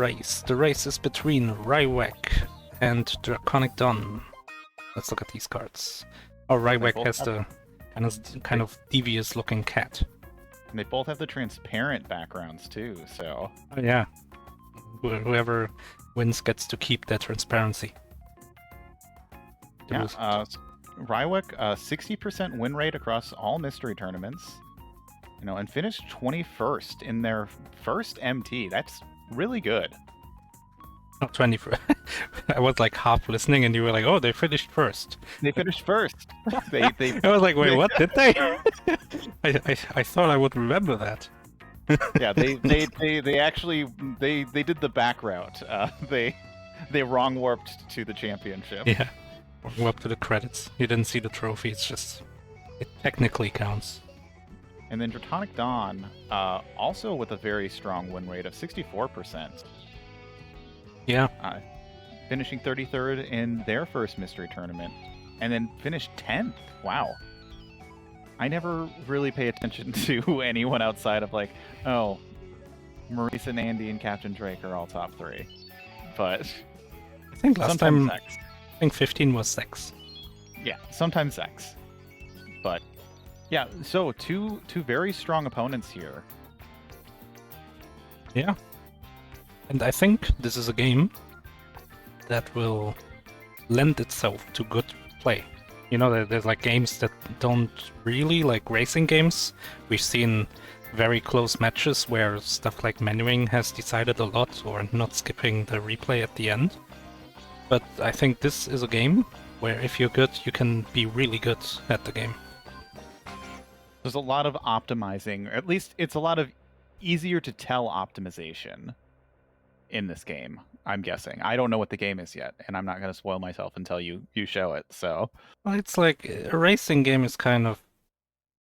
race. The race is between Rywek and DraconicDon. Let's look at these cards. Oh, Rywek has the kind of devious-looking cat. And they both have the transparent backgrounds too, so... Oh, yeah. Whoever wins gets to keep that transparency. Yeah, Rywek, 60% win rate across all mystery tournaments. You know, and finished 21st in their first MT. That's really good. Oh, 21st. I was like half listening, and you were like, "Oh, they finished first." They finished first. they I was like, "Wait, what? Did they?" I thought I would remember that. Yeah, they actually did the back route. They wrong warped to the championship. Yeah, wrong up to the credits. You didn't see the trophy. It's just it technically counts. And then DraconicDon, also with a very strong win rate of 64%. Yeah. Finishing 33rd in their first mystery tournament, and then finished 10th. Wow. I never really pay attention to anyone outside of like, oh, Maurice and Andy and Captain Drake are all top 3. But I think last time, Sex. I think 15 was Sex. Yeah, sometimes Sex. But yeah, so two very strong opponents here. Yeah. And I think this is a game that will lend itself to good play. You know, there's like games that don't really, like racing games. We've seen very close matches where stuff like menuing has decided a lot, or not skipping the replay at the end. But I think this is a game where if you're good, you can be really good at the game. There's a lot of optimizing, or at least it's a lot of easier to tell optimization in this game, I'm guessing. I don't know what the game is yet, and I'm not going to spoil myself until you show it, so... Well, it's like a racing game is kind of...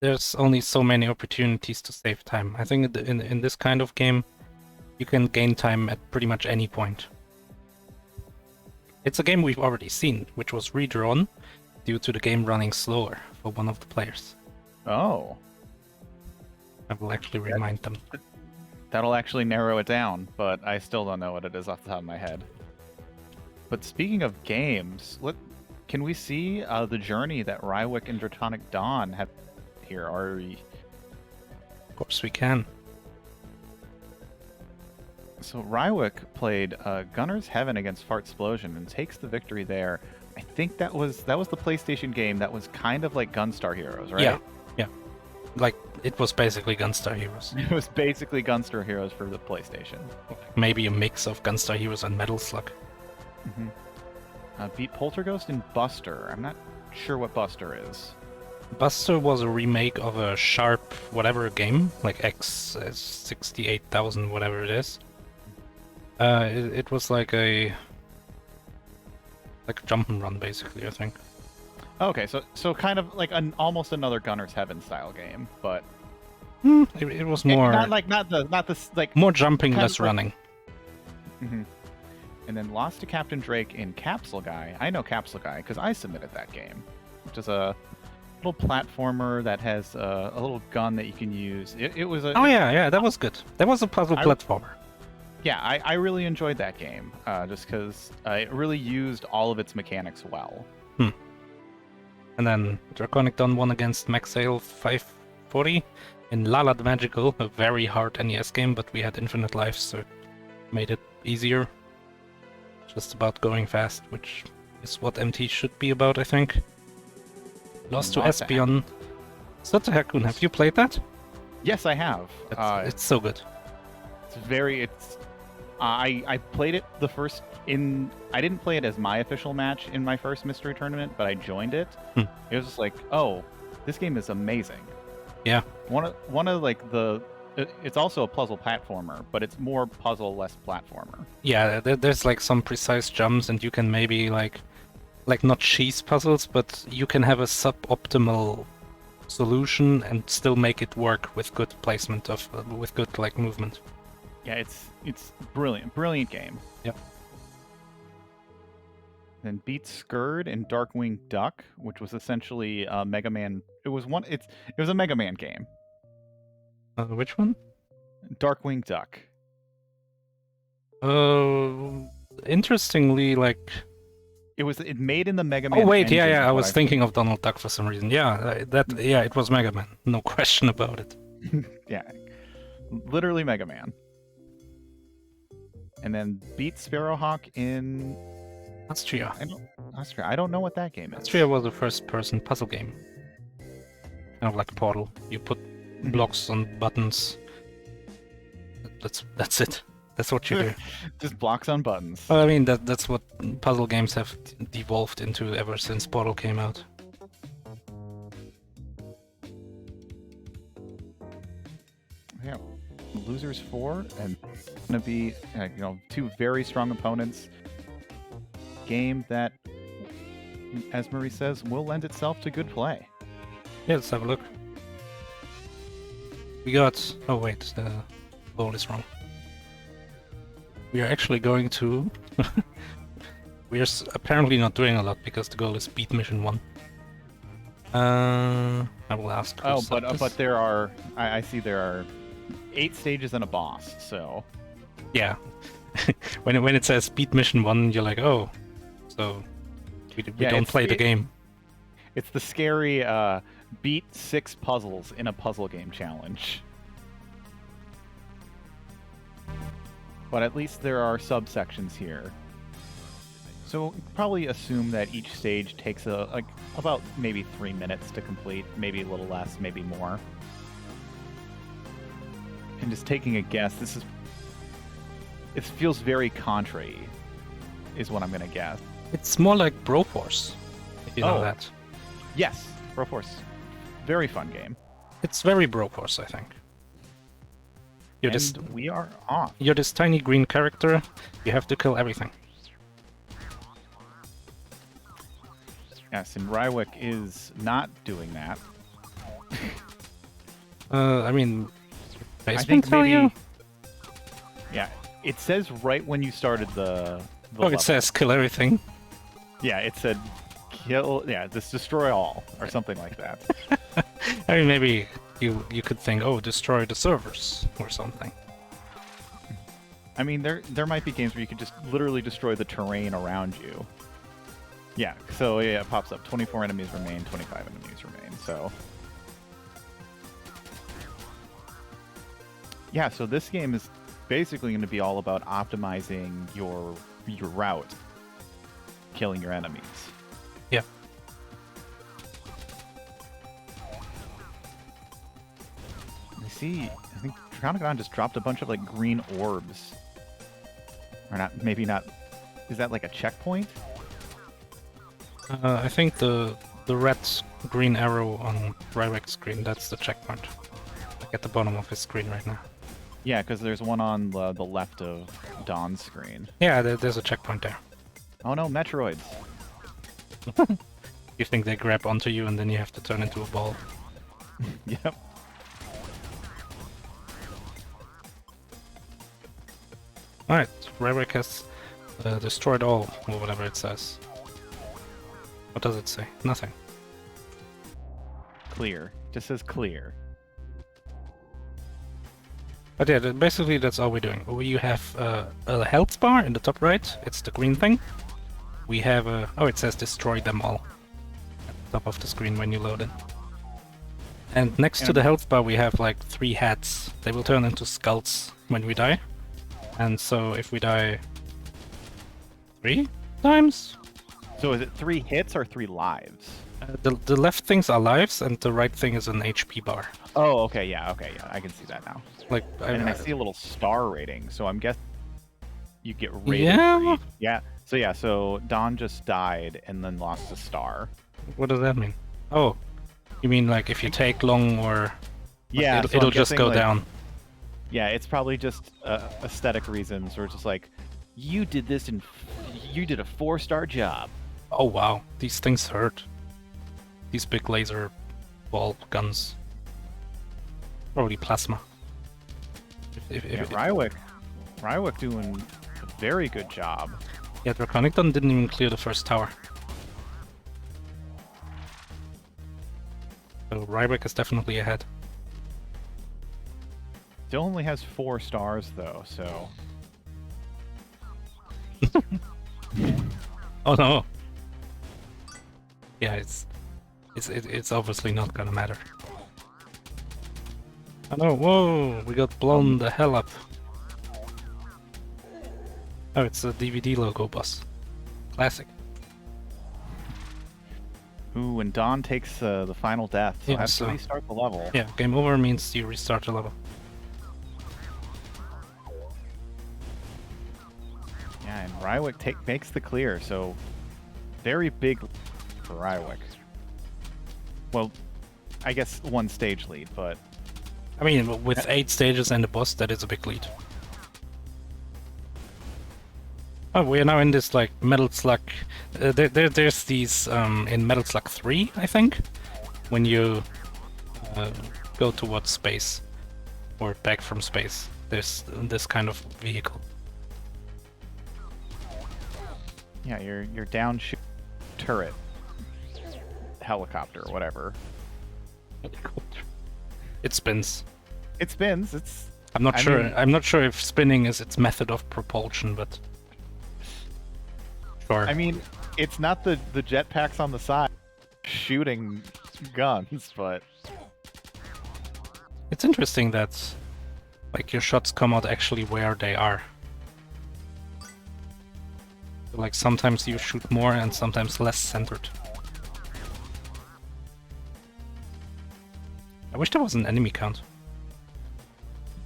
There's only so many opportunities to save time. I think in this kind of game, you can gain time at pretty much any point. It's a game we've already seen, which was redrawn due to the game running slower for one of the players. Oh. I will actually remind them. That'll actually narrow it down, but I still don't know what it is off the top of my head. But speaking of games, can we see the journey that Rywek and DraconicDon have here? Of course we can. So Rywek played Gunner's Heaven against Fartsplosion and takes the victory there. I think that was the PlayStation game that was kind of like Gunstar Heroes, right? Yeah. Like, it was basically Gunstar Heroes. It was basically Gunstar Heroes for the PlayStation. Maybe a mix of Gunstar Heroes and Metal Slug. Mm-hmm. Beat Poltergust and Buster. I'm not sure what Buster is. Buster was a remake of a Sharp whatever game, like X 68,000 whatever it is. It was like a jump and run basically, I think. Okay, so kind of like almost another Gunner's Heaven style game, but it was more not the more jumping, less running. Mm-hmm. And then lost to Captain Drake in Capsule Guy. I know Capsule Guy because I submitted that game, which is a little platformer that has a little gun that you can use. It was a yeah, that was good. That was a puzzle platformer. Yeah, I really enjoyed that game just because it really used all of its mechanics well. And then DraconicDon won against Maxale 540 in Lalad Magical, a very hard NES game, but we had infinite lives, so it made it easier. Just about going fast, which is what MT should be about, I think. Lost to Espion. Sota Hakun, have you played that? Yes, I have. It's so good. I played it I didn't play it as my official match in my first mystery tournament, but I joined it. It was just like, oh, this game is amazing. Yeah. One of like it's also a puzzle platformer, but it's more puzzle, less platformer. Yeah, there's like some precise jumps, and you can maybe like not cheese puzzles, but you can have a suboptimal solution and still make it work with good placement with good like movement. Yeah, it's brilliant game. Yep. Then beat Skurd and Darkwing Duck, which was essentially Mega Man. It was a Mega Man game. Which one? Darkwing Duck. Interestingly, like. It made in the Mega Oh Man wait, yeah, engine, yeah. is I what was I've thinking seen. of Donald Duck for some reason. Yeah, yeah, it was Mega Man. No question about it. Yeah, literally Mega Man. And then beat Sparrowhawk in Astria. Austria. I don't know what that game is. Astria was a first-person puzzle game, kind of like Portal. You put blocks on buttons. That's it. That's what you do. Just blocks on buttons. Well, I mean that's what puzzle games have devolved into ever since Portal came out. Yeah, losers 4, and gonna be two very strong opponents. Game that, as Marie says, will lend itself to good play. Yeah, let's have a look. We got. Oh wait, the goal is wrong. We are actually going to. We are apparently not doing a lot because the goal is beat mission 1. I will ask. Oh, but there are. I see there are 8 stages and a boss. So yeah, when it says beat mission 1, you're like, oh, so we don't play the game. It's the scary beat 6 puzzles in a puzzle game challenge. But at least there are subsections here. So probably assume that each stage takes about maybe 3 minutes to complete, maybe a little less, maybe more. And just taking a guess, it feels very Contra-y, is what I'm gonna guess. It's more like Broforce, if you know that. Yes, Broforce. Very fun game. It's very Broforce, I think. We are off. You're this tiny green character. You have to kill everything. Yes, and Rywek is not doing that. I mean, I think maybe. Yeah, it says right when you started the level. It says kill everything. Yeah, it said kill. Yeah, just destroy all or something like that. I mean, maybe you could think, oh, destroy the servers or something. I mean, there might be games where you could just literally destroy the terrain around you. Yeah, so yeah, it pops up. 24 enemies remain, 25 enemies remain. So yeah, so this game is basically going to be all about optimizing your route, killing your enemies. Yeah. I see. I think DraconicDon just dropped a bunch of like green orbs, or not? Maybe not. Is that like a checkpoint? I think the red green arrow on Rywek's screen, that's the checkpoint. Like at the bottom of his screen right now. Yeah, because there's one on the left of Don's screen. Yeah, there's a checkpoint there. Oh no, Metroids. You think they grab onto you and then you have to turn into a ball. Yep. Alright, Rywek has destroyed all, or whatever it says. What does it say? Nothing. Clear. Just says clear. But yeah, basically that's all we're doing. You have a health bar in the top right. It's the green thing. We have a... Oh, it says destroy them all. At the top of the screen when you load it. And next to the health bar we have like 3 hats. They will turn into skulls when we die. And so if we die 3 times? So is it 3 hits or 3 lives? The left things are lives and the right thing is an HP bar. Oh, okay, yeah, I can see that now. Like, I see a little star rating, so I'm guessing you get rated. Yeah. Yeah. So Don just died and then lost a star. What does that mean? Oh, you mean like if you take long or... Yeah, it'll just go down. Yeah, it's probably just aesthetic reasons, or just like, you did this and you did a 4-star job. Oh wow, these things hurt. These big laser ball guns. Probably plasma. Rywek doing a very good job. Yeah, DraconicDon didn't even clear the first tower. So Rywek is definitely ahead. Still only has 4 stars though, so Oh no. Yeah, it's obviously not gonna matter. Oh no, whoa, we got blown the hell up. Oh, it's a DVD logo boss. Classic. Ooh, and Dawn takes the final death, so Yeah, I have so- to restart the level. Yeah, game over means you restart the level. Yeah, and Rywek makes the clear, so very big for Rywek. Well, I guess one stage lead, but I mean, with 8 stages and a boss, that is a big lead. Oh, we are now in this like Metal Slug. There's these in Metal Slug 3, I think, when you go towards space or back from space. There's this kind of vehicle. yeah, you're down turret, helicopter, whatever. It spins. It spins. It's. I'm not I sure. mean- I'm not sure if spinning is its method of propulsion, but sure. I mean, it's not the jetpacks on the side shooting guns, but It's interesting that like your shots come out actually where they are. Like sometimes you shoot more and sometimes less centered. I wish there was an enemy count.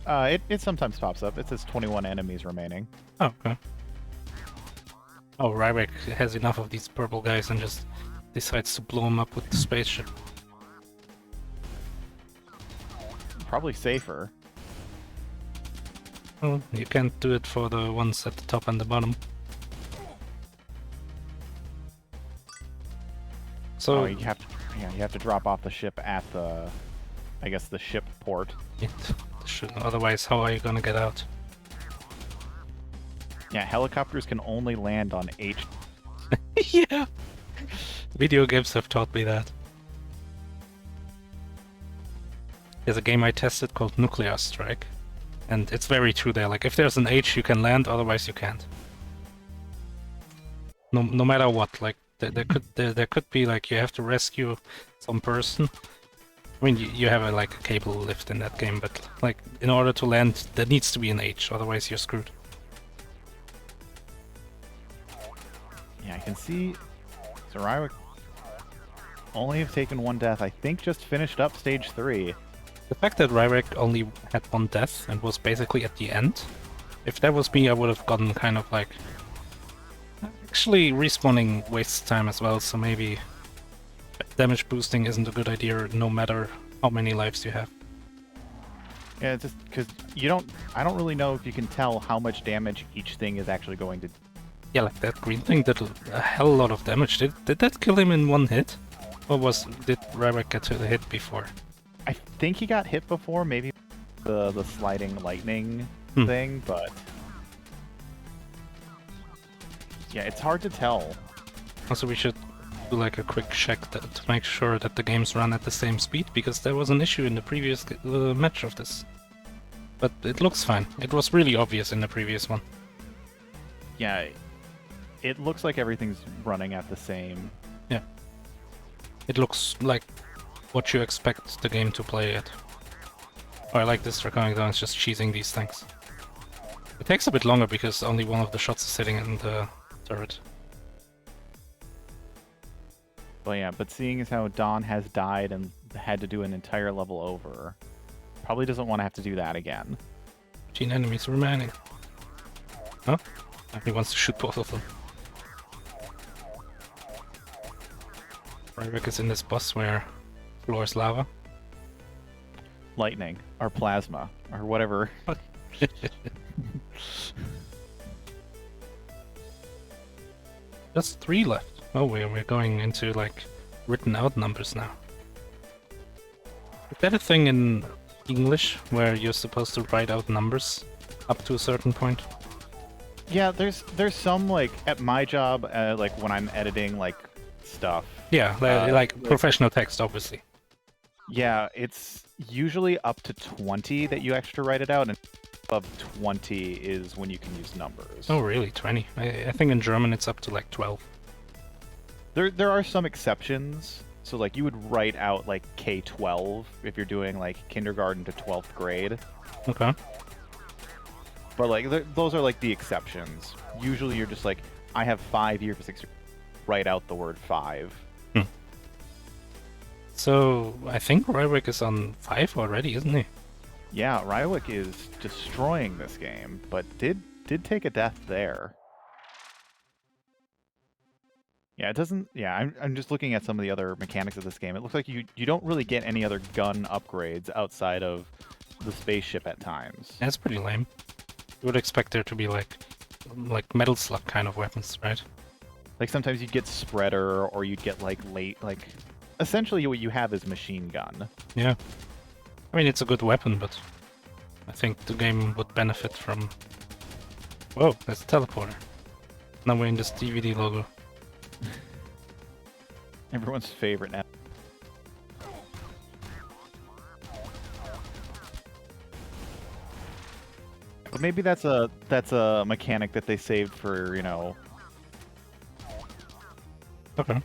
it sometimes pops up. It says 21 enemies remaining. Oh, okay. Oh, Rywek has enough of these purple guys and just decides to blow them up with the spaceship. Probably safer. Oh, you can't do it for the ones at the top and the bottom. So Oh, you have to drop off the ship at the, I guess the ship port. otherwise, how are you gonna get out? Yeah, helicopters can only land on H. Yeah. Video games have taught me that. There's a game I tested called Nuclear Strike, and it's very true there. Like, if there's an H, you can land, otherwise you can't. No matter what. Like, there could be like you have to rescue some person. I mean, you have like a cable lift in that game, but like in order to land, there needs to be an H, otherwise you're screwed. Yeah, I can see. So Rywek only have taken one death. I think just finished up stage 3. The fact that Rywek only had one death and was basically at the end, if that was me, I would have gotten kind of like... Actually, respawning wastes time as well, so maybe damage boosting isn't a good idea no matter how many lives you have. Yeah, it's just because I don't really know if you can tell how much damage each thing is actually going to. Yeah, like that green thing did a hell lot of damage. Did that kill him in one hit? Or did Rywek get to the hit before? I think he got hit before, maybe the sliding lightning thing, but yeah, it's hard to tell. Also, we should do like a quick check to make sure that the games run at the same speed, because there was an issue in the previous match of this. But it looks fine. It was really obvious in the previous one. Yeah, it looks like everything's running at the same. Yeah. It looks like what you expect the game to play at. Oh, I like this DraconicDon, it's just cheesing these things. It takes a bit longer because only one of the shots is sitting in the turret. But yeah, but seeing as how Dawn has died and had to do an entire level over, probably doesn't want to have to do that again. 15 enemies remaining. Huh? He wants to shoot both of them. Rywek is in this boss where floor is lava. Lightning, or plasma, or whatever. Just 3 left. Oh, we're going into like written out numbers now. Is that a thing in English where you're supposed to write out numbers up to a certain point? Yeah, there's some like at my job, like when I'm editing like stuff. Yeah, like professional text, obviously. Yeah, it's usually up to 20 that you extra write it out, and above 20 is when you can use numbers. Oh, really? 20? I think in German it's up to like 12. There are some exceptions. So like you would write out like K-12 if you're doing like kindergarten to 12th grade. Okay. But like those are like the exceptions. Usually you're just like, I have 5 years, 6 years. Write out the word 5. So I think Rywek is on 5 already, isn't he? Yeah, Rywek is destroying this game, but did take a death there. Yeah, it doesn't. Yeah, I'm just looking at some of the other mechanics of this game. It looks like you don't really get any other gun upgrades outside of the spaceship at times. That's pretty lame. You would expect there to be like metal slug kind of weapons, right? Like sometimes you'd get spreader, or you'd get like essentially what you have is machine gun. Yeah. I mean, it's a good weapon, but I think the game would benefit from... Whoa, there's a teleporter. Now we're in this DVD logo. Everyone's favorite now. But maybe that's a mechanic that they saved for, you know... Okay.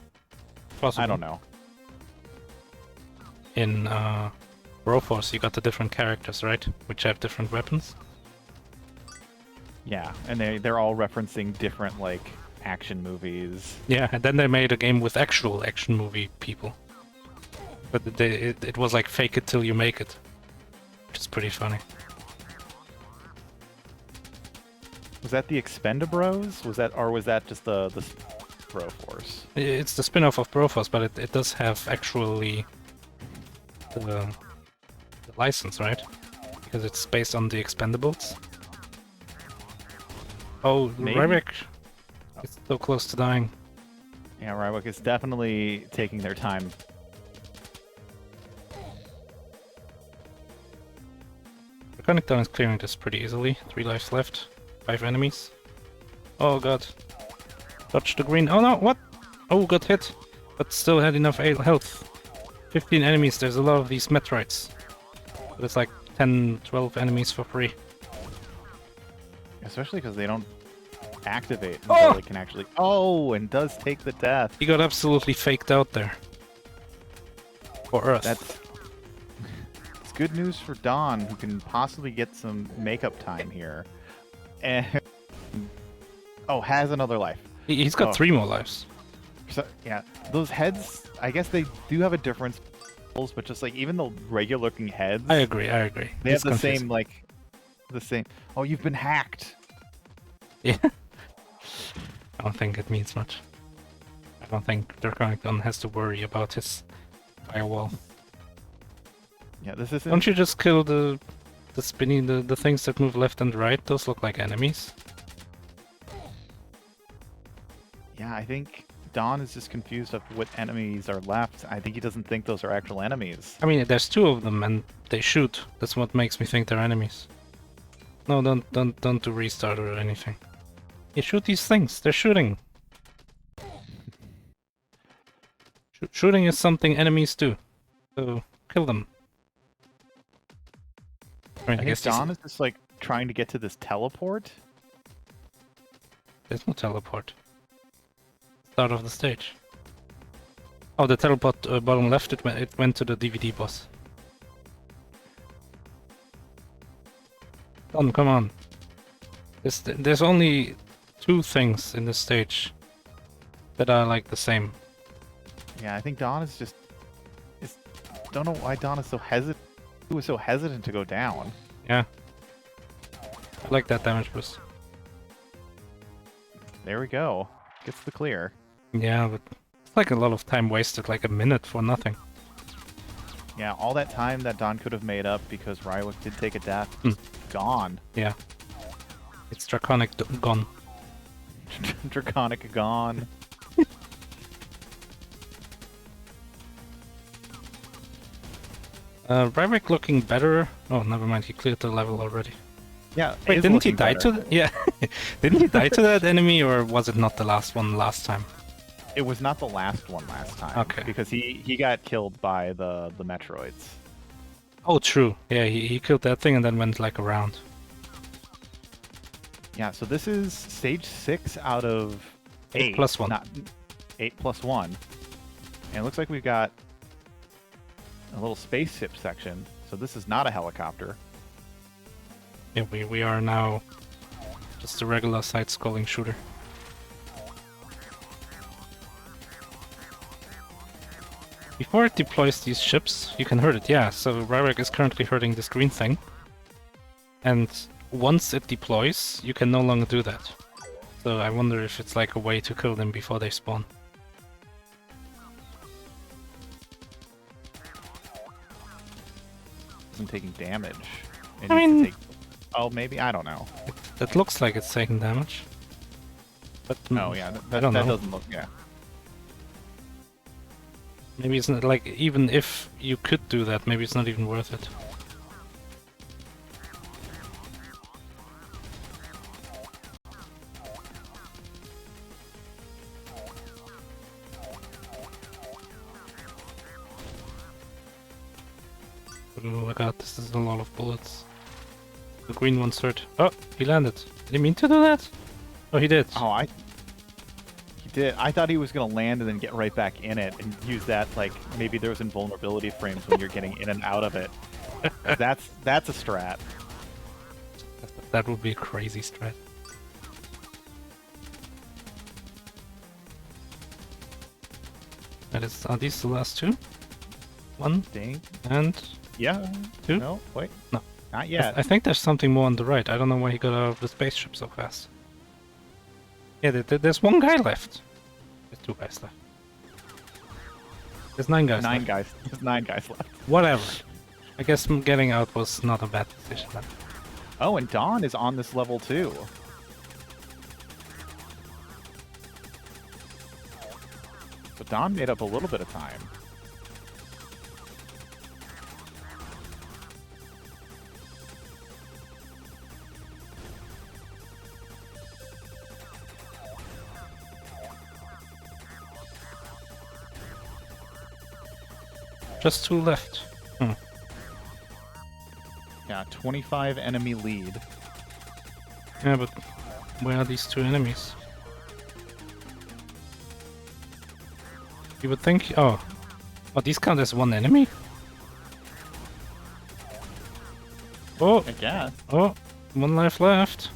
Possible. I don't know. In Broforce, you got the different characters, right? Which have different weapons. Yeah, and they're all referencing different, like, action movies. Yeah, and then they made a game with actual action movie people. But it was like fake it till you make it. Which is pretty funny. Was that the Expendabros? Or was that just the Broforce? It's the spin-off of Broforce, but it does have actually the license, right? Because it's based on the Expendables. Oh, Maybe. Rywek is so close to dying. Yeah, Rywek is definitely taking their time. DraconicDon is clearing this pretty easily. 3 lives left. 5 enemies. Oh god. Dodge the green. Oh no, what? Oh, got hit. But still had enough health. 15 enemies, there's a lot of these metroids. But it's like 10, 12 enemies for free. Especially because they don't activate until they can actually... Oh, and does take the death. He got absolutely faked out there. For Earth. It's good news for Don, who can possibly get some makeup time here. And... Oh, has another life. He's got 3 more lives. So, yeah, those heads, I guess they do have a difference, but just like even the regular looking heads... I agree. They have It's the confusing. same, like... The same... Oh, you've been hacked! Yeah. I don't think it means much. I don't think DraconicDon has to worry about his firewall. Yeah, this isn't... Don't you just kill the spinny, the things that move left and right? Those look like enemies. Yeah, I think Don is just confused of what enemies are left. I think he doesn't think those are actual enemies. I mean, there's 2 of them and they shoot. That's what makes me think they're enemies. No, don't do restart or anything. You shoot these things. They're shooting. Shooting is something enemies do. So kill them. I mean, I guess Don is just like trying to get to this teleport. There's no teleport. Start of the stage. Oh, the teleport bottom left. It went to the DVD boss. Don, come on. There's only 2 things in this stage that are like the same. Yeah, I think Don is just... Don't know why Don is so hesitant. He was so hesitant to go down. Yeah. I like that damage boost. There we go. Gets the clear. Yeah, but it's like a lot of time wasted, like a minute for nothing. Yeah, all that time that Don could have made up because Rywek did take a death, gone. Yeah. It's Draconic gone. Draconic gone. Rywek looking better. Oh, never mind. He cleared the level already. Yeah. Wait, didn't he die to? Yeah. Didn't he die to that enemy, or was it not the last one last time? It was not the last one last time. Okay. Because he got killed by the Metroids. Oh, true. Yeah, he killed that thing and then went like around. Yeah, so this is stage 6 out of 8. 8+1. Not 8+1. And it looks like we've got a little spaceship section. So this is not a helicopter. Yeah, we are now just a regular side-scrolling shooter. Before it deploys these ships, you can hurt it, yeah. So Rywek is currently hurting this green thing. And once it deploys, you can no longer do that. So I wonder if it's like a way to kill them before they spawn. Isn't taking damage. It I needs to mean... take... Oh, maybe? I don't know. That looks like it's taking damage. But Oh, yeah. I don't know. That doesn't look... Yeah. Maybe it's not like, even if you could do that, maybe it's not even worth it. Oh my god, this is a lot of bullets. The green one's hurt. Oh, he landed. Did he mean to do that? Oh, he did. Oh, He did. I thought he was going to land and then get right back in it and use that, like, maybe there was invulnerability frames when you're getting in and out of it. That's a strat. That would be a crazy strat. That is, are these the last two? One Dang. and Yeah. two? No, wait. No. Not yet. I think there's something more on the right. I don't know why he got out of the spaceship so fast. Yeah, there's one guy left. There's two guys left. There's 9 guys left. Guys. There's 9 guys left. Whatever. I guess getting out was not a bad decision then. Oh, and Dawn is on this level too. So Dawn made up a little bit of time. Just 2 left. Hmm. Yeah, 25 enemy lead. Yeah, but where are these 2 enemies? You would think... Oh. Oh, these count as 1 enemy? Oh! I guess. Oh! 1 life left.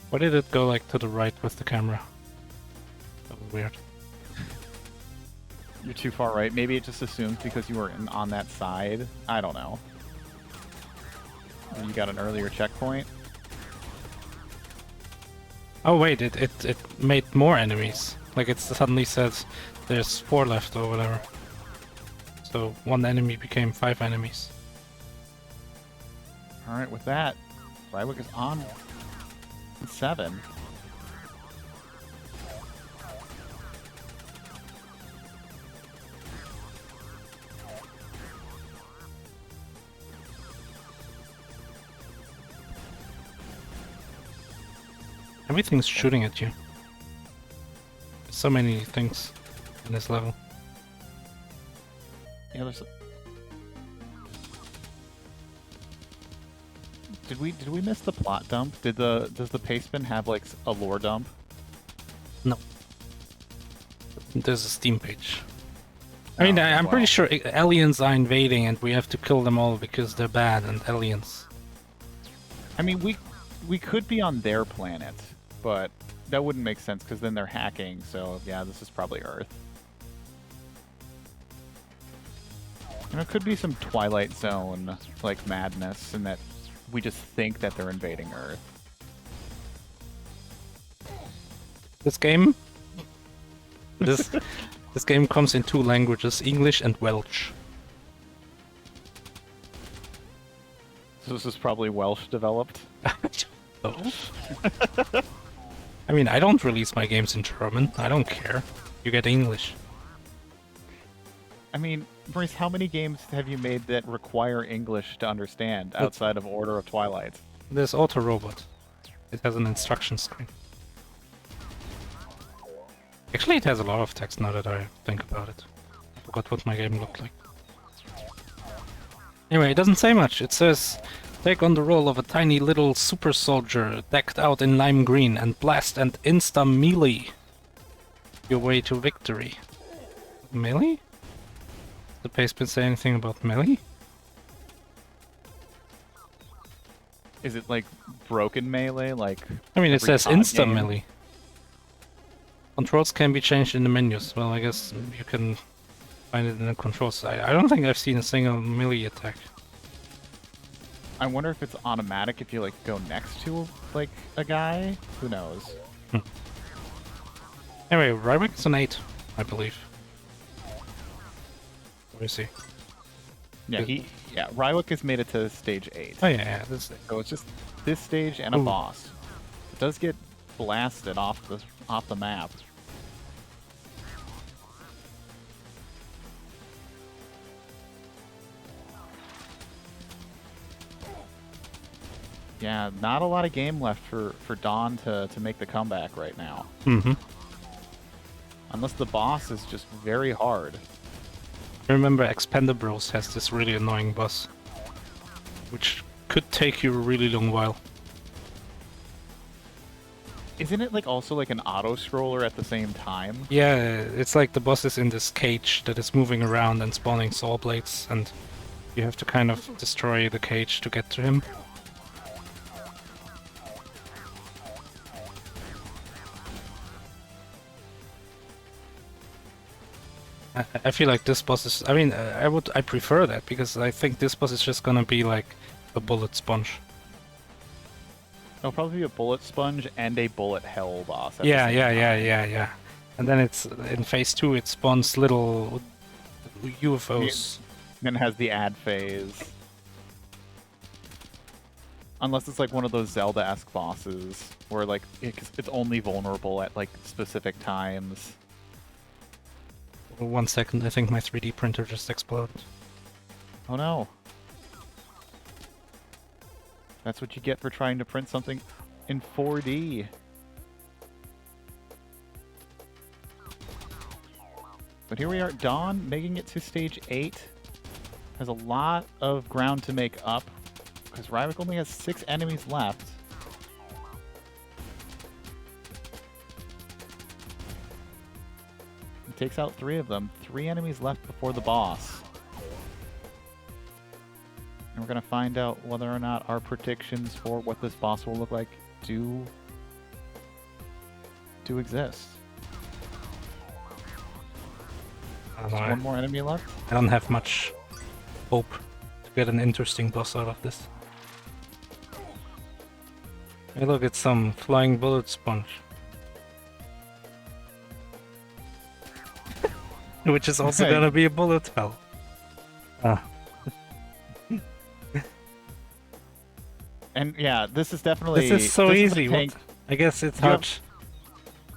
Why did it go like to the right with the camera? That was weird. You're too far right. Maybe it just assumes because you were on that side. I don't know. You got an earlier checkpoint. Oh wait, it made more enemies. Like it suddenly says there's 4 left or whatever. So 1 enemy became 5 enemies. Alright, with that, Rywek is on 7. Everything's shooting at you. There's so many things in this level. Yeah, there's. Did we miss the plot dump? Does the Paceman have like a lore dump? No. There's a Steam page. I mean, I'm pretty sure aliens are invading and we have to kill them all because they're bad and aliens. I mean, we could be on their planet, but that wouldn't make sense because then they're hacking. So yeah, this is probably Earth. You know, it could be some Twilight Zone like madness, and that we just think that they're invading Earth. This game, this game comes in 2 languages: English and Welsh. So this is probably Welsh developed. Oh. I mean, I don't release my games in German. I don't care. You get English. I mean, Maurice, how many games have you made that require English to understand outside of Order of Twilight? There's Auto Robot. It has an instruction screen. Actually, it has a lot of text now that I think about it. I forgot what my game looked like. Anyway, it doesn't say much. It says Take on the role of a tiny little super soldier decked out in lime green and blast and insta-melee your way to victory. Melee? The paste been say anything about melee? Is it like broken melee? Like I mean, it every says COD insta game? melee. Controls can be changed in the menus. Well, I guess you can find it in the controls. I don't think I've seen a single melee attack. I wonder if it's automatic if you like go next to like a guy. Who knows? Anyway, Rywek is an 8, I believe. Where is he? Yeah, Rywek has made it to stage 8. Oh yeah, this is So it's just this stage and a Ooh. boss. It does get blasted off the map. Yeah, not a lot of game left for Dawn to make the comeback right now. Mm-hmm. Unless the boss is just very hard. I remember Expendables has this really annoying boss, which could take you a really long while. Isn't it like also like an auto scroller at the same time? Yeah, it's like the boss is in this cage that is moving around and spawning saw blades, and you have to kind of destroy the cage to get to him. I feel like this boss is. I mean, I prefer that because I think this boss is just gonna be like a bullet sponge. It'll probably be a bullet sponge and a bullet hell boss. At Yeah, the same time. And then it's in phase 2. It spawns little UFOs. Then it has the ad phase. Unless it's like one of those Zelda-esque bosses where like it's only vulnerable at like specific times. 1 second, I think my 3D printer just exploded. Oh no. That's what you get for trying to print something in 4D. But here we are, Dawn making it to stage 8. Has a lot of ground to make up, because Rywek only has 6 enemies left. He takes out 3 of them. 3 enemies left before the boss. And we're going to find out whether or not our predictions for what this boss will look like do exist. Just one more enemy left? I don't have much hope to get an interesting boss out of this. Hey look, it's some flying bullet sponge. Which is also Hey. gonna be a bullet hell. Ah. And yeah, this is definitely... This is so a easy. tank. I guess it's You hard.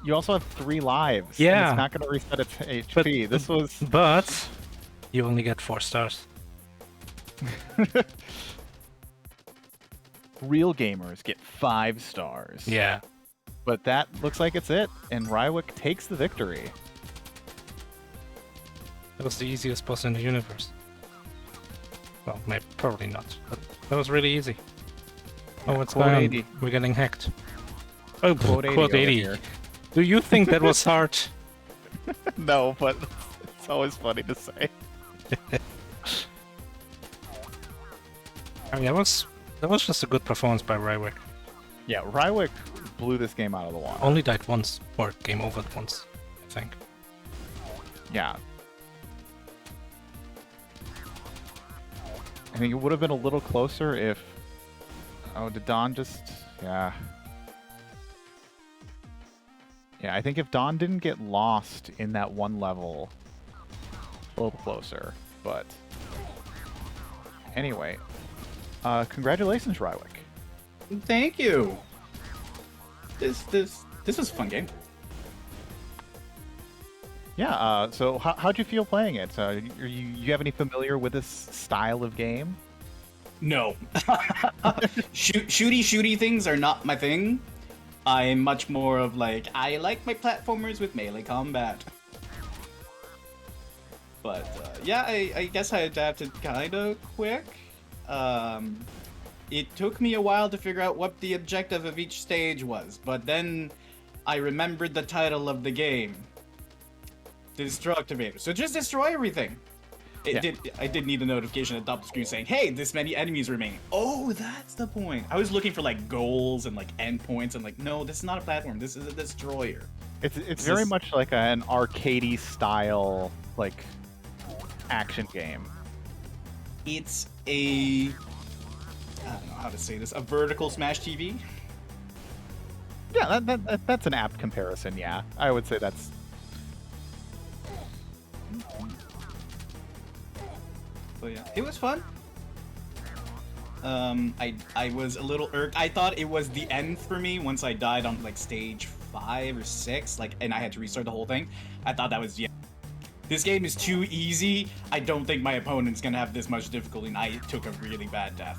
You also have 3 lives. and Yeah. it's not going to reset its HP. This was... But you only get 4 stars. Real gamers get 5 stars. Yeah. But that looks like it's it, and Rywek takes the victory. That was the easiest boss in the universe. Well, maybe, probably not, but that was really easy. Oh, what's Quote going on? 80. We're getting hacked. Oh, Quote 80 quote over 80. here. Do you think that was hard? No, but it's always funny to say. I mean, that was just a good performance by Rywek. Yeah, Rywek blew this game out of the water. Only died once, or game over once, I think. Yeah. I think it would have been a little closer if... Oh, did Dawn just... Yeah. Yeah, I think if Dawn didn't get lost in that one level, a little closer, but... Anyway. Congratulations, Rywek. Thank you. This was a fun game. Yeah, so how'd you feel playing it? You have any familiar with this style of game? No. Shooty things are not my thing. I'm much more of like, I like my platformers with melee combat. But yeah, I guess I adapted kind of quick. it took me a while to figure out what the objective of each stage was, but then I remembered the title of the game. Destructivator. So just destroy everything. I did need a notification at the top of the screen saying, hey, this many enemies remain. Oh, that's the point. I was looking for like goals and like endpoints and like, no, this is not a platform. This is a destroyer. It's very much like an arcadey style like action game. It's a, I don't know how to say this, a vertical Smash TV. Yeah, that's an apt comparison. Yeah, I would say that's. So yeah, it was fun. I was a little irked. I thought it was the end for me once I died on like stage 5 or 6, like, and I had to restart the whole thing. I thought that was the end. This game is too easy. I don't think my opponent's gonna have this much difficulty, and I took a really bad death.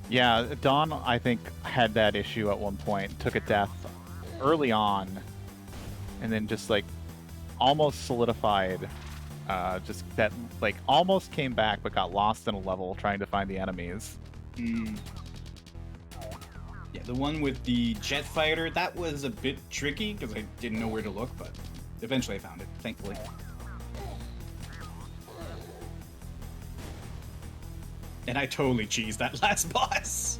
Yeah, Don, I think, had that issue at one point. Took a death early on, and then just like almost solidified. Just that, like, almost came back but got lost in a level trying to find the enemies. Yeah, the one with the jet fighter, that was a bit tricky because I didn't know where to look, but eventually I found it, thankfully. And I totally cheesed that last boss.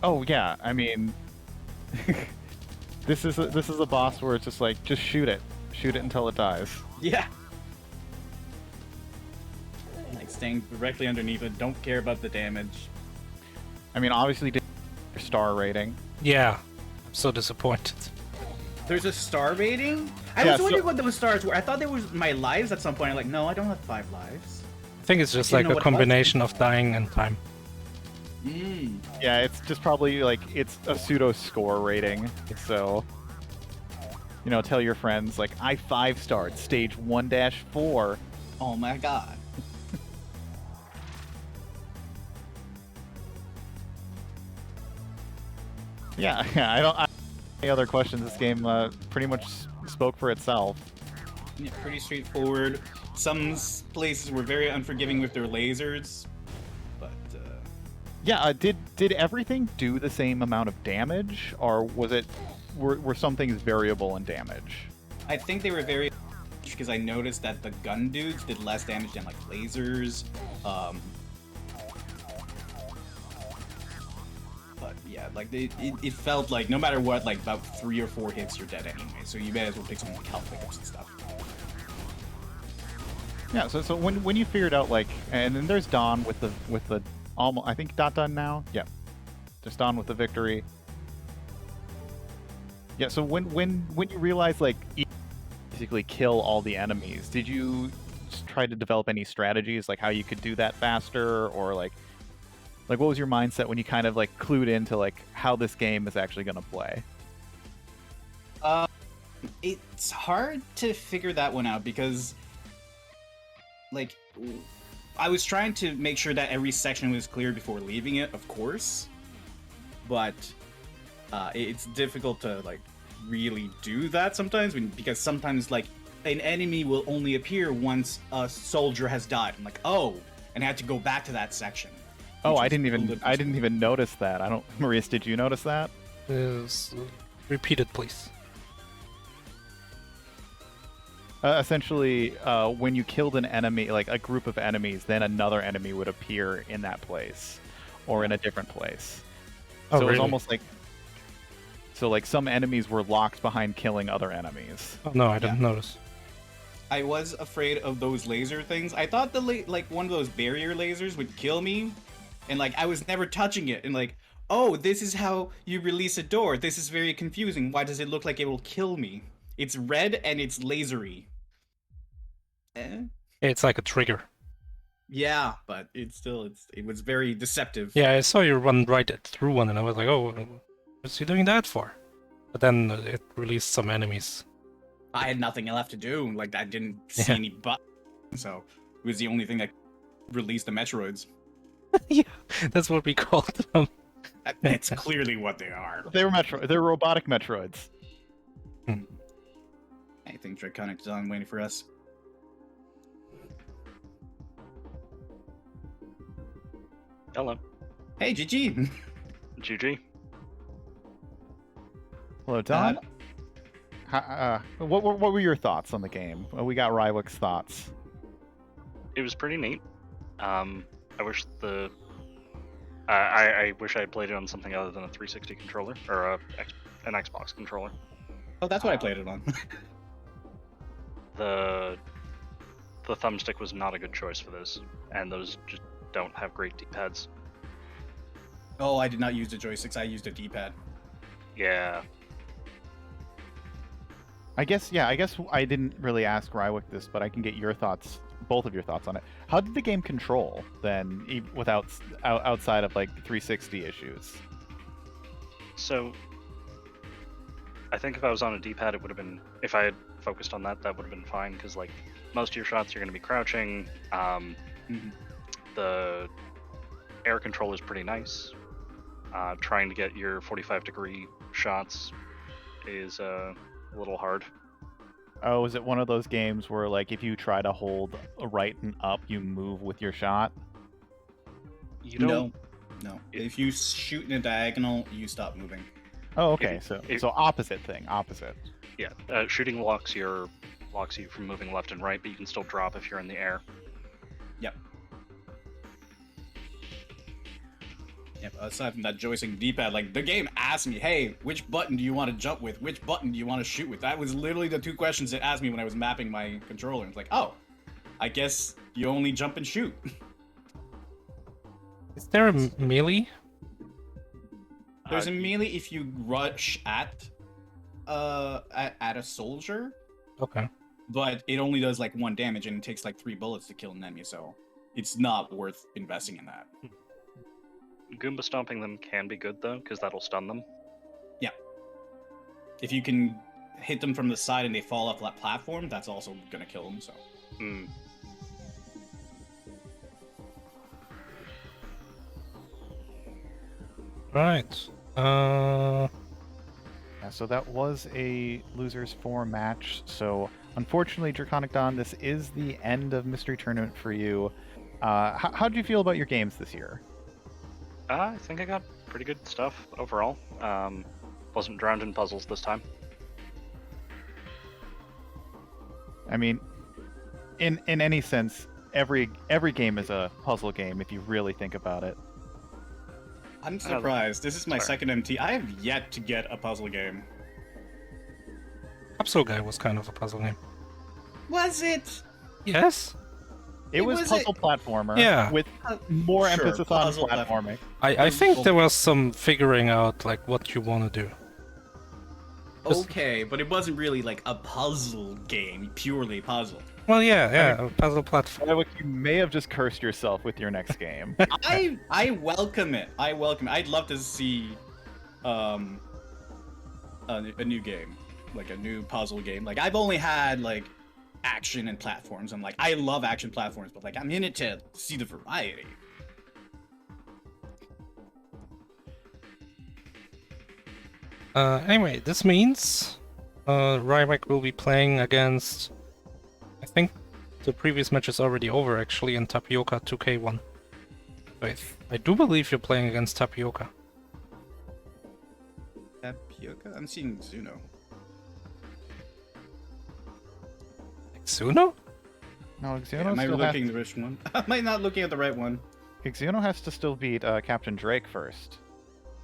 Oh yeah, I mean, this is a boss where it's just like, just shoot it until it dies. Yeah. Like staying directly underneath it, don't care about the damage. I mean, obviously, your star rating. Yeah, I'm so disappointed. There's a star rating? I was wondering what those stars were. I thought they were my lives at some point. I'm like, no, I don't have 5 lives. I think it's just like a combination of dying and time. Yeah, it's just probably like it's a pseudo score rating. So, you know, tell your friends like I 5-starred stage 1-4. Oh my god. Yeah, I don't. Any other questions? This game pretty much spoke for itself. Yeah, pretty straightforward. Some places were very unforgiving with their lasers, but yeah. Did everything do the same amount of damage, or was it were some things variable in damage? I think they were very because I noticed that the gun dudes did less damage than like lasers. But yeah, like it felt like no matter what, like about 3 or 4 hits, you're dead anyway. So you may as well pick something like health pickups and stuff. Yeah. So when you figured out like, and then there's Dawn with the almost, I think done now. Yeah. Just Dawn with the victory. Yeah. So when you realized like you basically kill all the enemies, did you try to develop any strategies like how you could do that faster, or like what was your mindset when you kind of like clued into like how this game is actually going to play? It's hard to figure that one out because like I was trying to make sure that every section was clear before leaving it, of course, but it's difficult to like really do that sometimes because sometimes like an enemy will only appear once a soldier has died. I'm like, oh, and I had to go back to that section. Oh, I didn't even notice that. I don't. Maurice, did you notice that? Repeat it, please. Essentially, when you killed an enemy, like a group of enemies, then another enemy would appear in that place, or in a different place. Oh, so it was really? almost like, so like some enemies were locked behind killing other enemies. Oh, no, I didn't notice. I was afraid of those laser things. I thought like one of those barrier lasers would kill me, and like I was never touching it. And like, oh, this is how you release a door. This is very confusing. Why does it look like it will kill me? It's red and it's lasery. It's like a trigger. Yeah, but it was very deceptive. Yeah, I saw you run right through one, and I was like, oh, what's he doing that for? But then it released some enemies. I had nothing left to do. Like I didn't see any buttons, so it was the only thing that released the Metroids. Yeah, that's what we called them. That's clearly what they are. They're robotic Metroids. I think DraconicDon waiting for us. Hello. Hey, GG. GG. Hello, Don. What were your thoughts on the game? We got Rywek's thoughts. It was pretty neat. I wish I wish I had played it on something other than a 360 controller or an Xbox controller. Oh, that's what I played it on. The thumbstick was not a good choice for this, and those just don't have great D-pads. Oh, I did not use the joysticks. I used a D-pad. Yeah. I guess I didn't really ask Rywek this, but I can get your thoughts, both of your thoughts on it. How did the game control then, without outside of like 360 issues? So, I think if I was on a D-pad, it would have been. If I had focused on that, that would have been fine. Because like most of your shots, you're going to be crouching. The air control is pretty nice. Trying to get your 45-degree shots is a little hard. Oh, is it one of those games where like if you try to hold a right and up, you move with your shot? You don't. No. If you shoot in a diagonal, you stop moving. Oh, okay. So opposite thing, opposite. Yeah, shooting locks you from moving left and right, but you can still drop if you're in the air. Yep. Yep. Aside from that joystick D-pad, like the game asked me, "Hey, which button do you want to jump with? Which button do you want to shoot with?" That was literally the two questions it asked me when I was mapping my controller. It's like, oh, I guess you only jump and shoot. Is there a melee? There's a melee if you rush at a soldier, Okay. but it only does like 1 damage and it takes like 3 bullets to kill an enemy, so it's not worth investing in that. Goomba stomping them can be good though, because that'll stun them. Yeah. If you can hit them from the side and they fall off that platform, that's also gonna kill them. So. Right. Yeah, so that was a losers 4 match. So unfortunately, DraconicDon, this is the end of Mystery Tournament for you. How did you feel about your games this year? I think I got pretty good stuff overall. Wasn't drowned in puzzles this time. I mean, in any sense, every game is a puzzle game if you really think about it. I'm surprised. This is my second MT. I have yet to get a puzzle game. Capsule Guy was kind of a puzzle game. Was it? Yes. It was puzzle platformer. Yeah. With more Sure, emphasis on puzzle platforming. I think there was some figuring out like what you want to do. Okay, but it wasn't really like a puzzle game, purely puzzle. Well, yeah, a puzzle platform. Rywek, you may have just cursed yourself with your next game. I welcome it. I welcome it. I'd love to see a new game, like a new puzzle game. Like I've only had like action and platforms. I'm like, I love action platforms, but like I'm in it to see the variety. Anyway, this means Rywek will be playing against, I think the previous match is already over actually, in Tapioca 2K1. I do believe you're playing against Tapioca. Tapioca? I'm seeing Zuno. Xuno? No, Xuno Am I still looking at the right one? Am I not looking at the right one? Xuno has to still beat Captain Drake first.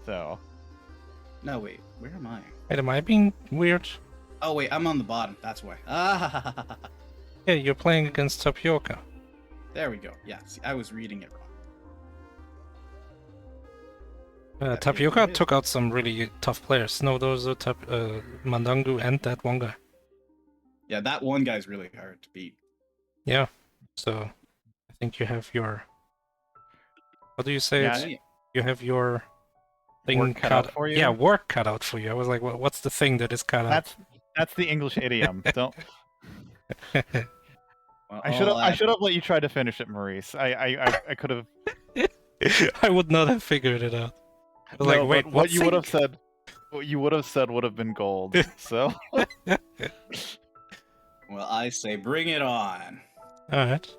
So. No, wait. Where am I? Wait, am I being weird? Oh, wait. I'm on the bottom. That's why. Yeah, you're playing against Tapioca. There we go. Yeah, see, I was reading it wrong. Tapioca took out some really tough players. No, those are Mandangu and that one guy. Yeah, that one guy's really hard to beat. Yeah, so I think you have your... What do you say? Yeah, You have your thing work cut out for you? Yeah, work cut out for you. I was like, what's the thing that is cut out? That's the English idiom. Don't. well, I should have let you try to finish it, Maurice. I could have. I would not have figured it out. I was No, like, wait, what you would have said? What you would have said would have been gold. So. Well, I say bring it on. Alright.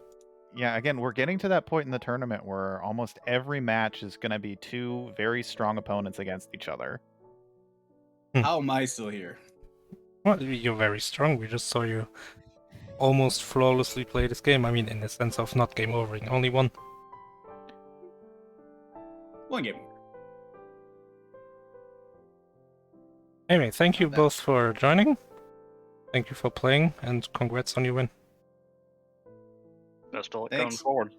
Yeah, again, we're getting to that point in the tournament where almost every match is going to be two very strong opponents against each other. How am I still here? Well, you're very strong. We just saw you almost flawlessly play this game. I mean, in the sense of not game overing, only one. One game. Anyway, thank you Not bad. both for joining. Thank you for playing, and congrats on your win. Best of luck going Thanks. forward.